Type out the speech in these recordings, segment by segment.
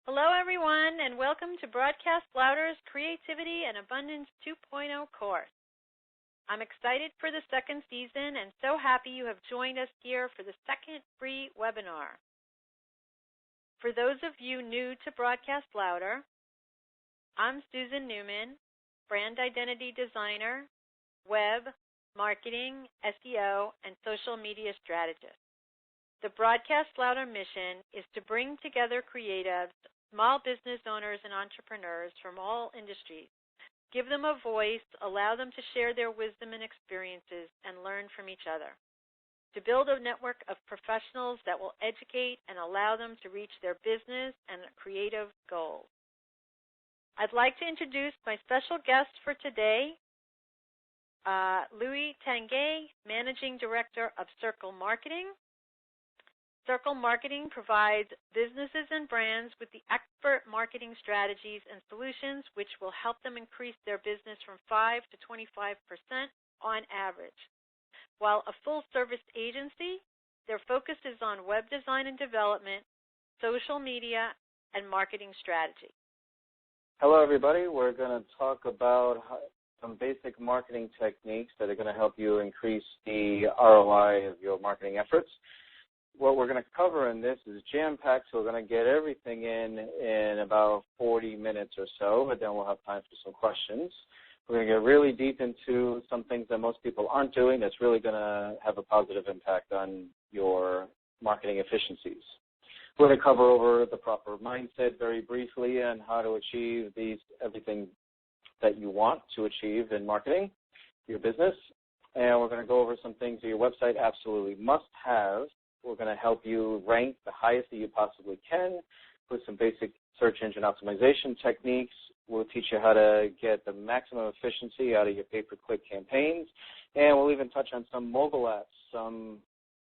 Hello, everyone, and welcome to Broadcast Louder's Creativity and Abundance 2.0 course. I'm excited for the second season and so happy you have joined us here for the second free webinar. For those of you new to Broadcast Louder, I'm Susan Newman, brand identity designer, web, marketing, SEO, and social media strategist. The Broadcast Louder mission is to bring together creatives, small business owners, and entrepreneurs from all industries, give them a voice, allow them to share their wisdom and experiences, and learn from each other, to build a network of professionals that will educate and allow them to reach their business and creative goals. I'd like to introduce my special guest for today, Louis Tanguay, Managing Director of Circle Marketing. Circle Marketing provides businesses and brands with the expert marketing strategies and solutions which will help them increase their business from 5 to 25% on average. While a full-service agency, their focus is on web design and development, social media, and marketing strategy. Hello, everybody. We're going to talk about some basic marketing techniques that are going to help you increase the ROI of your marketing efforts. What we're going to cover in this is jam-packed, so we're going to get everything in about 40 minutes or so, but then we'll have time for some questions. We're going to get really deep into some things that most people aren't doing that's really going to have a positive impact on your marketing efficiencies. We're going to cover over the proper mindset very briefly and how to achieve everything that you want to achieve in marketing, your business. And we're going to go over some things that your website absolutely must have. We're going to help you rank the highest that you possibly can with some basic search engine optimization techniques. We'll teach you how to get the maximum efficiency out of your pay-per-click campaigns. And we'll even touch on some mobile apps. Some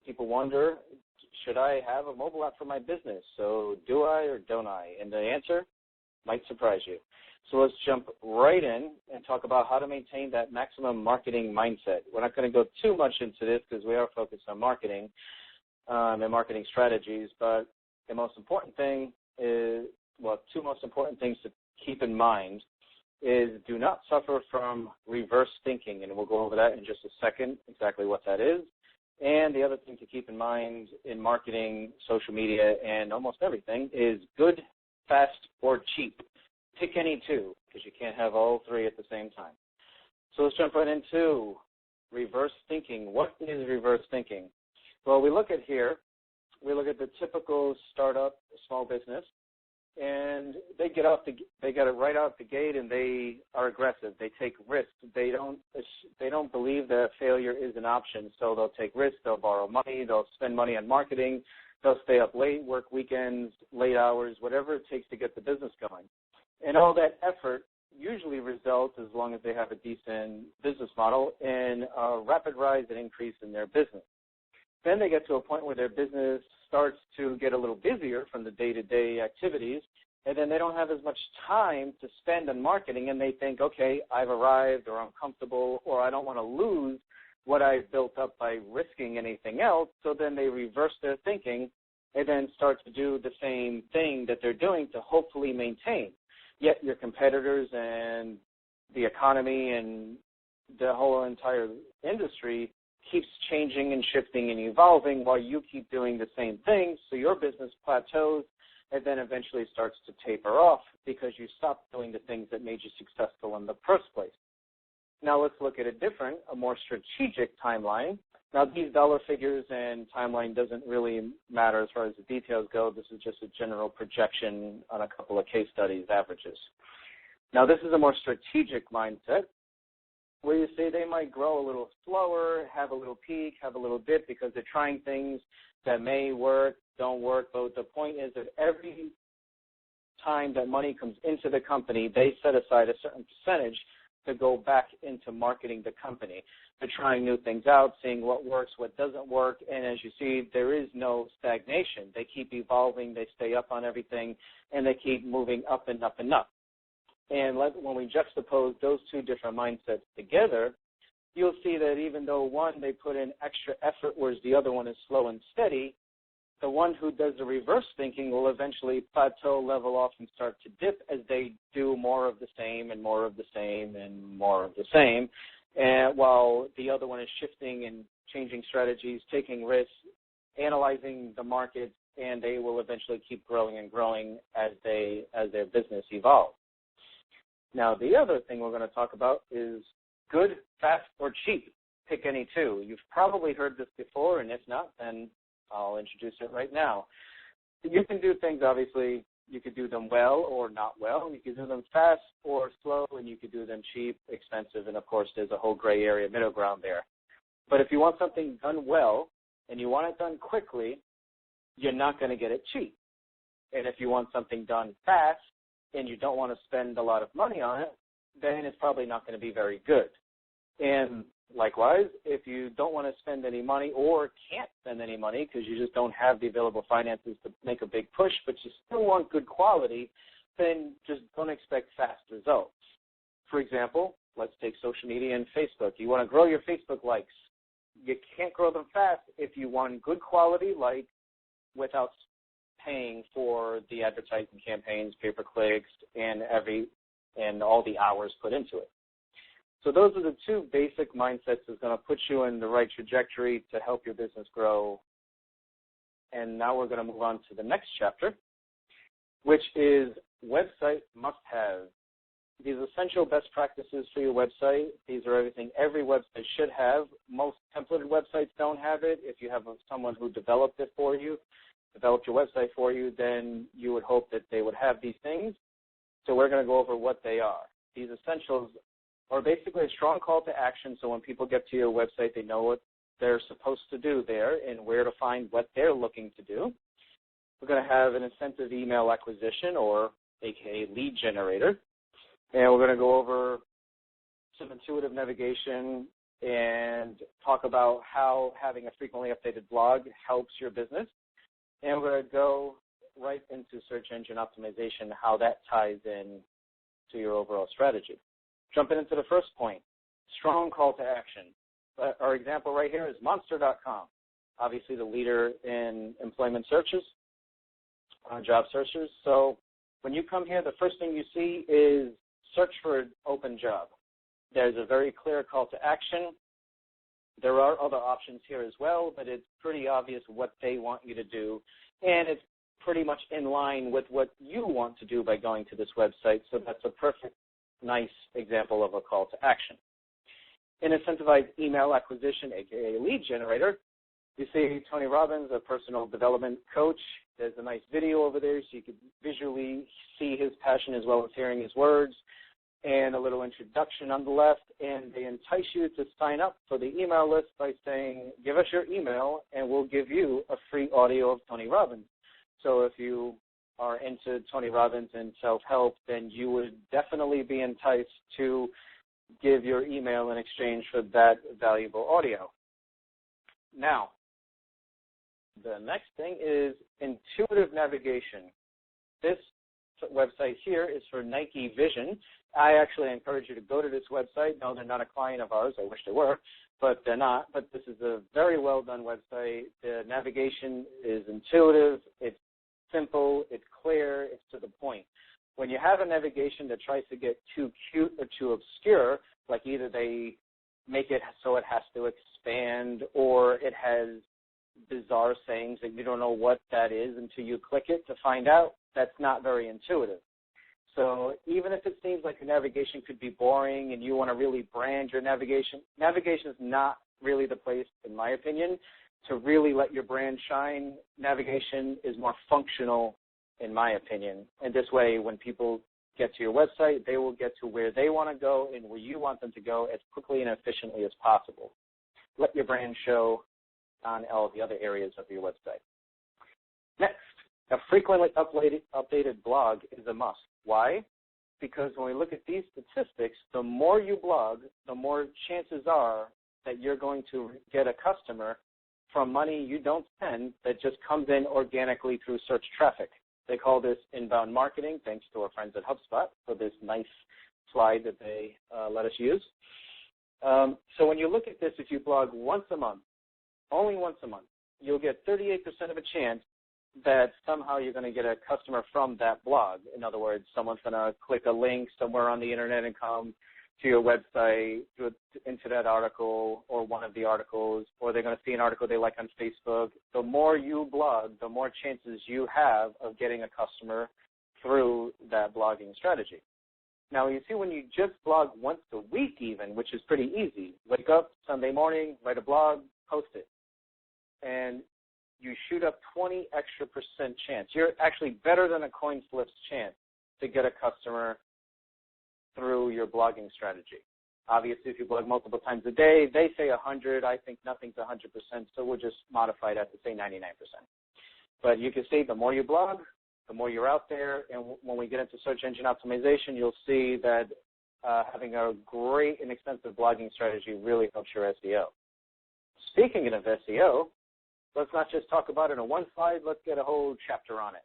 people wonder, should I have a mobile app for my business? So do I or don't I? And the answer might surprise you. So let's jump right in and talk about how to maintain that maximum marketing mindset. We're not going to go too much into this because we are focused on marketing and marketing strategies, but the most important thing is, two most important things to keep in mind is do not suffer from reverse thinking, and we'll go over that in just a second, exactly what that is. And the other thing to keep in mind in marketing, social media, and almost everything is good, fast, or cheap. Pick any two, because you can't have all three at the same time. So let's jump right into reverse thinking. What is reverse thinking? Well, we look at the typical startup small business, and they get it right out the gate, and they are aggressive. They take risks. They don't believe that failure is an option, so they'll take risks. They'll borrow money. They'll spend money on marketing. They'll stay up late, work weekends, late hours, whatever it takes to get the business going. And all that effort usually results, as long as they have a decent business model, in a rapid rise and increase in their business. Then they get to a point where their business starts to get a little busier from the day-to-day activities, and then they don't have as much time to spend on marketing, and they think, okay, I've arrived, or I'm comfortable, or I don't want to lose what I've built up by risking anything else. So then they reverse their thinking and then start to do the same thing that they're doing to hopefully maintain. Yet your competitors and the economy and the whole entire industry keeps changing and shifting and evolving while you keep doing the same thing, so your business plateaus and then eventually starts to taper off because you stopped doing the things that made you successful in the first place. Now let's look at a more strategic timeline. Now these dollar figures and timeline doesn't really matter as far as the details go. This is just a general projection on a couple of case studies, averages. Now this is a more strategic mindset, where you say they might grow a little slower, have a little peak, have a little dip because they're trying things that may work, don't work. But the point is that every time that money comes into the company, they set aside a certain percentage to go back into marketing the company. They're trying new things out, seeing what works, what doesn't work. And as you see, there is no stagnation. They keep evolving. They stay up on everything, and they keep moving up and up and up. And when we juxtapose those two different mindsets together, you'll see that even though one, they put in extra effort, whereas the other one is slow and steady, The one who does the reverse thinking will eventually plateau, level off, and start to dip as they do more of the same and more of the same and more of the same, and while the other one is shifting and changing strategies, taking risks, analyzing the market, and they will eventually keep growing and growing as their business evolves. Now, the other thing we're going to talk about is good, fast, or cheap. Pick any two. You've probably heard this before, and if not, then I'll introduce it right now. You can do things, obviously, you could do them well or not well. You could do them fast or slow, and you could do them cheap, expensive, and, of course, there's a whole gray area, middle ground there. But if you want something done well and you want it done quickly, you're not going to get it cheap. And if you want something done fast and you don't want to spend a lot of money on it, then it's probably not going to be very good. And likewise, if you don't want to spend any money or can't spend any money because you just don't have the available finances to make a big push, but you still want good quality, then just don't expect fast results. For example, let's take social media and Facebook. You want to grow your Facebook likes. You can't grow them fast if you want good quality like without paying for the advertising campaigns, pay-per-clicks, and all the hours put into it. So those are the two basic mindsets that's going to put you in the right trajectory to help your business grow. And now we're going to move on to the next chapter, which is website must-have. These essential best practices for your website. These are everything every website should have. Most templated websites don't have it. If you have someone who developed it for you, developed your website for you, then you would hope that they would have these things. So we're going to go over what they are. These essentials are basically a strong call to action, so when people get to your website, they know what they're supposed to do there and where to find what they're looking to do. We're going to have an incentive email acquisition, or AKA lead generator. And we're going to go over some intuitive navigation and talk about how having a frequently updated blog helps your business. And we're going to go right into search engine optimization, how that ties in to your overall strategy. Jumping into the first point, strong call to action. Our example right here is Monster.com, obviously the leader in employment searches, job searches. So when you come here, the first thing you see is search for an open job. There's a very clear call to action. There are other options here as well, but it's pretty obvious what they want you to do, and it's pretty much in line with what you want to do by going to this website, so that's a perfect, nice example of a call to action. In incentivized email acquisition, aka lead generator, you see Tony Robbins, a personal development coach. There's a nice video over there so you can visually see his passion as well as hearing his words, and a little introduction on the left, and they entice you to sign up for the email list by saying, give us your email and we'll give you a free audio of Tony Robbins. So if you are into Tony Robbins and self-help, then you would definitely be enticed to give your email in exchange for that valuable audio. Now, the next thing is intuitive navigation. This website here is for Nike Vision. I actually encourage you to go to this website. No, they're not a client of ours. I wish they were, but they're not. But this is a very well-done website. The navigation is intuitive. It's simple. It's clear. It's to the point. When you have a navigation that tries to get too cute or too obscure, like either they make it so it has to expand or it has bizarre sayings that you don't know what that is until you click it to find out, that's not very intuitive. So even if it seems like your navigation could be boring and you want to really brand your navigation, navigation is not really the place, in my opinion, to really let your brand shine. Navigation is more functional, in my opinion. And this way, when people get to your website, they will get to where they want to go and where you want them to go as quickly and efficiently as possible. Let your brand show on all the other areas of your website. Next, a frequently updated blog is a must. Why? Because when we look at these statistics, the more you blog, the more chances are that you're going to get a customer from money you don't spend that just comes in organically through search traffic. They call this inbound marketing, thanks to our friends at HubSpot for this nice slide that they let us use. So when you look at this, if you blog once a month, only once a month, you'll get 38% of a chance that somehow you're going to get a customer from that blog. In other words, someone's going to click a link somewhere on the internet and come to your website, into that article or one of the articles, or they're going to see an article they like on Facebook. The more you blog, the more chances you have of getting a customer through that blogging strategy. Now, you see, when you just blog once a week even, which is pretty easy, wake up Sunday morning, write a blog, post it, and you shoot up 20% extra chance. You're actually better than a coin flip's chance to get a customer through your blogging strategy. Obviously, if you blog multiple times a day, they say 100. I think nothing's 100%, so we'll just modify that to say 99%. But you can see the more you blog, the more you're out there, and when we get into search engine optimization, you'll see that having a great and extensive blogging strategy really helps your SEO. Speaking of SEO, let's not just talk about it in one slide. Let's get a whole chapter on it.